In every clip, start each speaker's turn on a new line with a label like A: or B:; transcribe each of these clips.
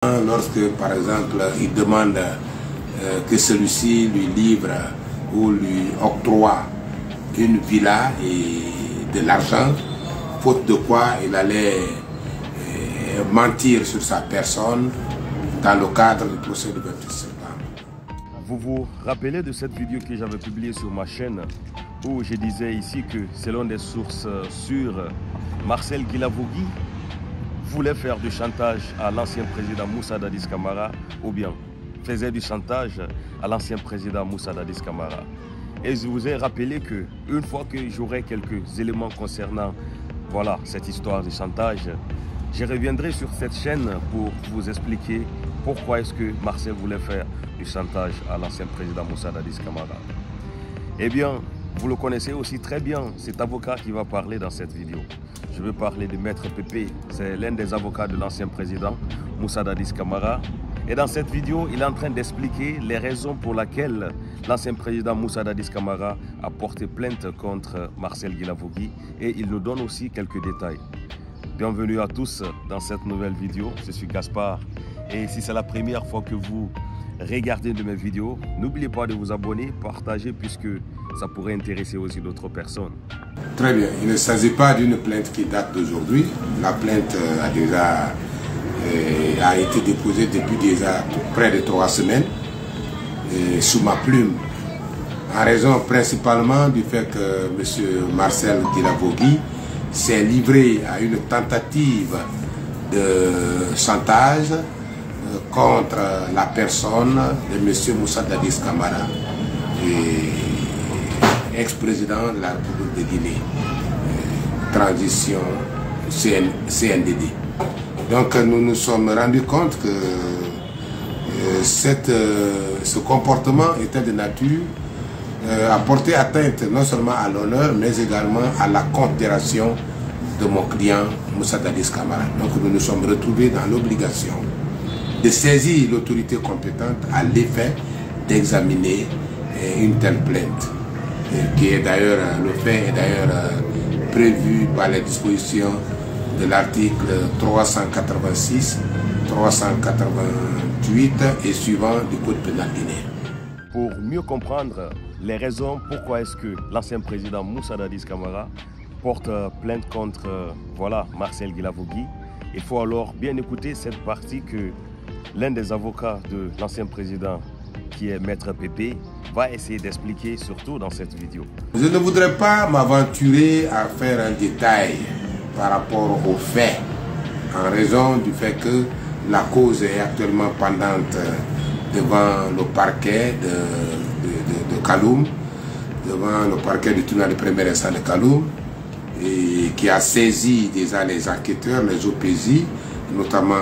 A: Lorsque, par exemple, il demande que celui-ci lui livre ou lui octroie une villa et de l'argent, faute de quoi il allait mentir sur sa personne dans le cadre du procès du 28 septembre.
B: Vous vous rappelez de cette vidéo que j'avais publiée sur ma chaîne où je disais ici que selon des sources sûres, Marcel Guilavogui voulait faire du chantage à l'ancien président Moussa Dadis Camara ou bien faisait du chantage à l'ancien président Moussa Dadis Camara. Et je vous ai rappelé que une fois que j'aurai quelques éléments concernant cette histoire de chantage, je reviendrai sur cette chaîne pour vous expliquer pourquoi est-ce que Marcel voulait faire du chantage à l'ancien président Moussa Dadis Camara. Eh bien, vous le connaissez aussi très bien, cet avocat qui va parler dans cette vidéo. Je veux parler de Maître Pépé, c'est l'un des avocats de l'ancien président Moussa Dadis Camara. Et dans cette vidéo, il est en train d'expliquer les raisons pour lesquelles l'ancien président Moussa Dadis Camara a porté plainte contre Marcel Guilavogui et il nous donne aussi quelques détails. Bienvenue à tous dans cette nouvelle vidéo, je suis Gaspard et si c'est la première fois que vous regardez de mes vidéos, n'oubliez pas de vous abonner, partager puisque ça pourrait intéresser aussi d'autres personnes.
A: Très bien, il ne s'agit pas d'une plainte qui date d'aujourd'hui, la plainte a été déposée depuis déjà près de 3 semaines sous ma plume, en raison principalement du fait que M. Marcel Guilavogui s'est livré à une tentative de chantage contre la personne de M. Moussa Dadis Camara, ex-président de la République de Guinée, transition CNDD. Donc nous nous sommes rendus compte que ce comportement était de nature à porter atteinte non seulement à l'honneur, mais également à la considération de mon client Moussa Dadis Camara. Donc nous nous sommes retrouvés dans l'obligation de saisir l'autorité compétente à l'effet d'examiner une telle plainte. Qui est d'ailleurs, le fait est d'ailleurs prévu par les dispositions de l'article 386, 388 et suivant du Code pénal guinéen.
B: Pour mieux comprendre les raisons pourquoi est-ce que l'ancien président Moussa Dadis Camara porte plainte contre Marcel Guilavogui, il faut alors bien écouter cette partie que l'un des avocats de l'ancien président, qui est Maître Pépé, va essayer d'expliquer surtout dans cette vidéo.
A: Je ne voudrais pas m'aventurer à faire un détail par rapport aux faits, en raison du fait que la cause est actuellement pendante devant le parquet de Kaloum, devant le parquet du tribunal de premier instant de Kaloum, et qui a saisi déjà les enquêteurs, les OPJ, notamment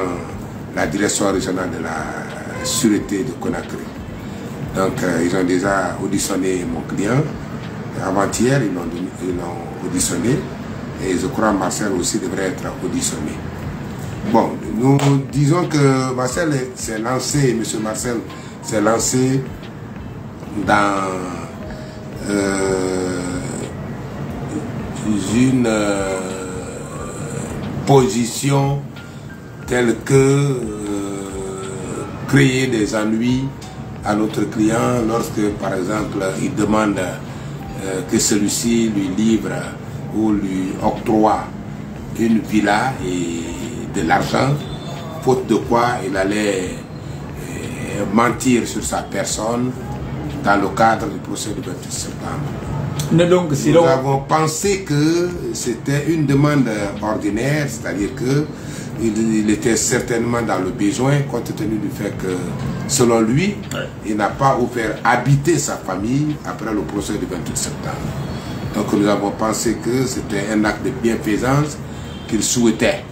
A: la direction régionale de la sûreté de Conakry. Donc ils ont déjà auditionné mon client. Avant-hier, ils l'ont auditionné. Et je crois que Marcel aussi devrait être auditionné. Bon, nous disons que Marcel s'est lancé, M. Marcel s'est lancé dans une position telle que créer des ennuis à notre client lorsque, par exemple, il demande que celui-ci lui livre ou lui octroie une villa et de l'argent, faute de quoi il allait mentir sur sa personne dans le cadre du procès du 28 septembre. Nous avons pensé que c'était une demande ordinaire, c'est-à-dire que il était certainement dans le besoin, compte tenu du fait que, selon lui, il n'a pas offert habiter sa famille après le procès du 28 septembre. Donc nous avons pensé que c'était un acte de bienfaisance qu'il souhaitait.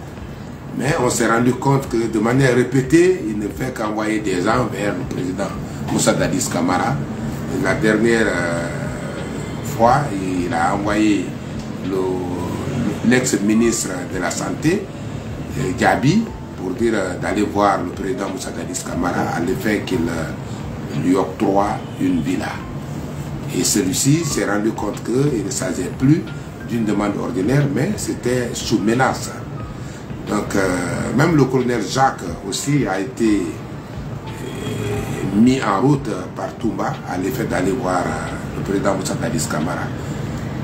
A: Mais on s'est rendu compte que de manière répétée, il ne fait qu'envoyer des gens vers le président Moussa Dadis Camara. La dernière fois, il a envoyé l'ex-ministre de la Santé, Gabi, pour dire d'aller voir le président Moussa Dadis Camara à l'effet qu'il lui octroie une villa. Et celui-ci s'est rendu compte qu'il ne s'agissait plus d'une demande ordinaire, mais c'était sous menace. Donc, même le colonel Jacques aussi a été mis en route par Toumba à l'effet d'aller voir le président Moussa Dadis Camara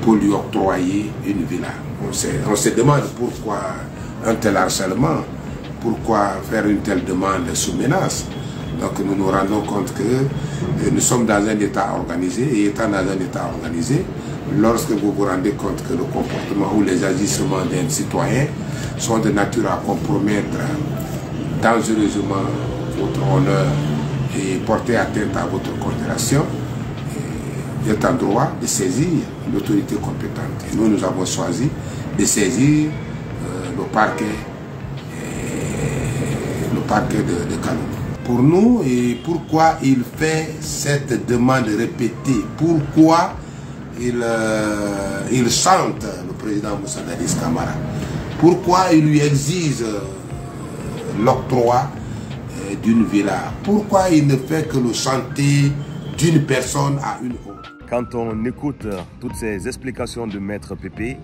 A: pour lui octroyer une villa. On se demande pourquoi un tel harcèlement, pourquoi faire une telle demande sous menace. Donc nous nous rendons compte que nous sommes dans un État organisé, et étant dans un État organisé, lorsque vous vous rendez compte que le comportement ou les agissements d'un citoyen sont de nature à compromettre dangereusement votre honneur et porter atteinte à votre considération, vous êtes en droit de saisir l'autorité compétente. Et nous avons choisi de saisir le parquet de Kaloum. Pour nous, et pourquoi il fait cette demande répétée, pourquoi il chante le président Moussa Dadis Camara, pourquoi il lui exige l'octroi d'une villa, pourquoi il ne fait que le chanter d'une personne à une autre.
B: Quand on écoute toutes ces explications de Maître Pépé,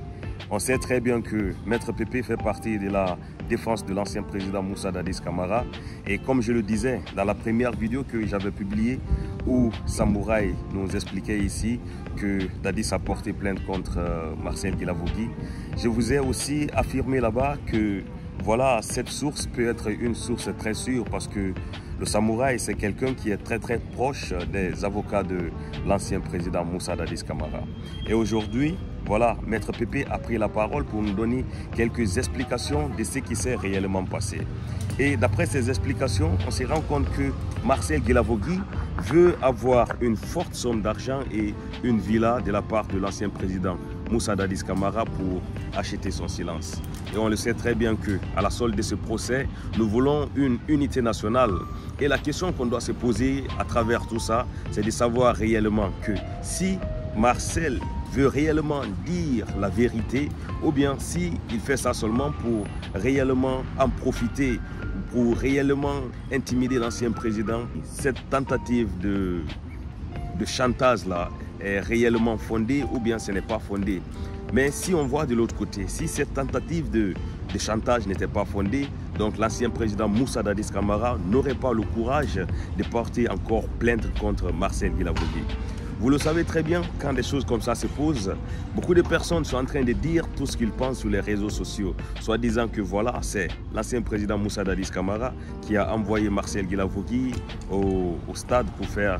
B: on sait très bien que Maître Pépé fait partie de la défense de l'ancien président Moussa Dadis Camara. Et comme je le disais dans la première vidéo que j'avais publiée, où Samouraï nous expliquait ici que Dadis a porté plainte contre Marcel Guilavogui, je vous ai aussi affirmé là-bas que voilà, cette source peut être une source très sûre parce que le Samouraï, c'est quelqu'un qui est très proche des avocats de l'ancien président Moussa Dadis Camara. Et aujourd'hui, voilà, Maître Pépé a pris la parole pour nous donner quelques explications de ce qui s'est réellement passé. Et d'après ces explications, on se rend compte que Marcel Guilavogui veut avoir une forte somme d'argent et une villa de la part de l'ancien président Moussa Dadis Camara pour acheter son silence. Et on le sait très bien qu'à la solde de ce procès, nous voulons une unité nationale. Et la question qu'on doit se poser à travers tout ça, c'est de savoir réellement que si Marcel veut réellement dire la vérité, ou bien si il fait ça seulement pour réellement en profiter, pour réellement intimider l'ancien président, cette tentative de chantage-là est réellement fondée ou bien ce n'est pas fondé. Mais si on voit de l'autre côté, si cette tentative de chantage n'était pas fondée, donc l'ancien président Moussa Dadis Camara n'aurait pas le courage de porter encore plainte contre Marcel Guilavogui. Vous le savez très bien, quand des choses comme ça se posent, beaucoup de personnes sont en train de dire tout ce qu'ils pensent sur les réseaux sociaux, soit disant que voilà, c'est l'ancien président Moussa Dadis Camara qui a envoyé Marcel Guilavogui au stade pour faire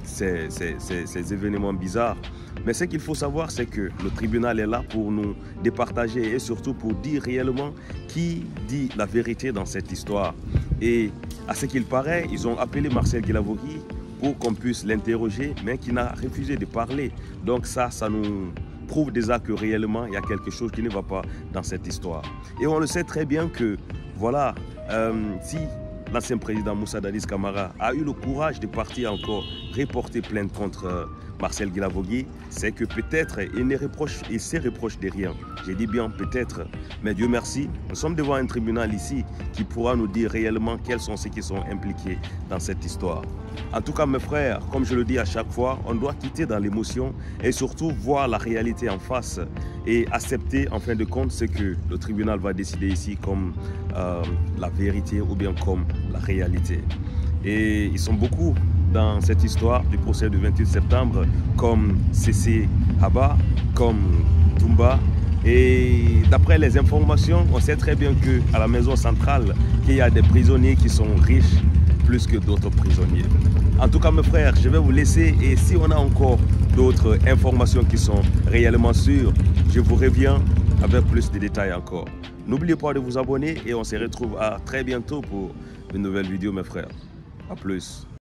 B: ces événements bizarres. Mais ce qu'il faut savoir, c'est que le tribunal est là pour nous départager et surtout pour dire réellement qui dit la vérité dans cette histoire. Et à ce qu'il paraît, ils ont appelé Marcel Guilavogui pour qu'on puisse l'interroger, mais qui n'a refusé de parler. Donc ça nous prouve déjà que réellement, il y a quelque chose qui ne va pas dans cette histoire. Et on le sait très bien que, voilà, si l'ancien président Moussa Dadis Camara a eu le courage de partir encore reporter plainte contre Marcel Guilavogui, c'est que peut-être il se reproche de rien. J'ai dit bien peut-être, mais Dieu merci, nous sommes devant un tribunal ici qui pourra nous dire réellement quels sont ceux qui sont impliqués dans cette histoire. En tout cas, mes frères, comme je le dis à chaque fois, on doit quitter dans l'émotion et surtout voir la réalité en face et accepter en fin de compte ce que le tribunal va décider ici comme la vérité ou bien comme la réalité. Et ils sont beaucoup dans cette histoire du procès du 28 septembre, comme CC Haba, comme Toumba. Et d'après les informations, on sait très bien qu'à la maison centrale, qu'il y a des prisonniers qui sont riches plus que d'autres prisonniers. En tout cas, mes frères, je vais vous laisser. Et si on a encore d'autres informations qui sont réellement sûres, je vous reviens avec plus de détails encore. N'oubliez pas de vous abonner et on se retrouve à très bientôt pour une nouvelle vidéo, mes frères. À plus.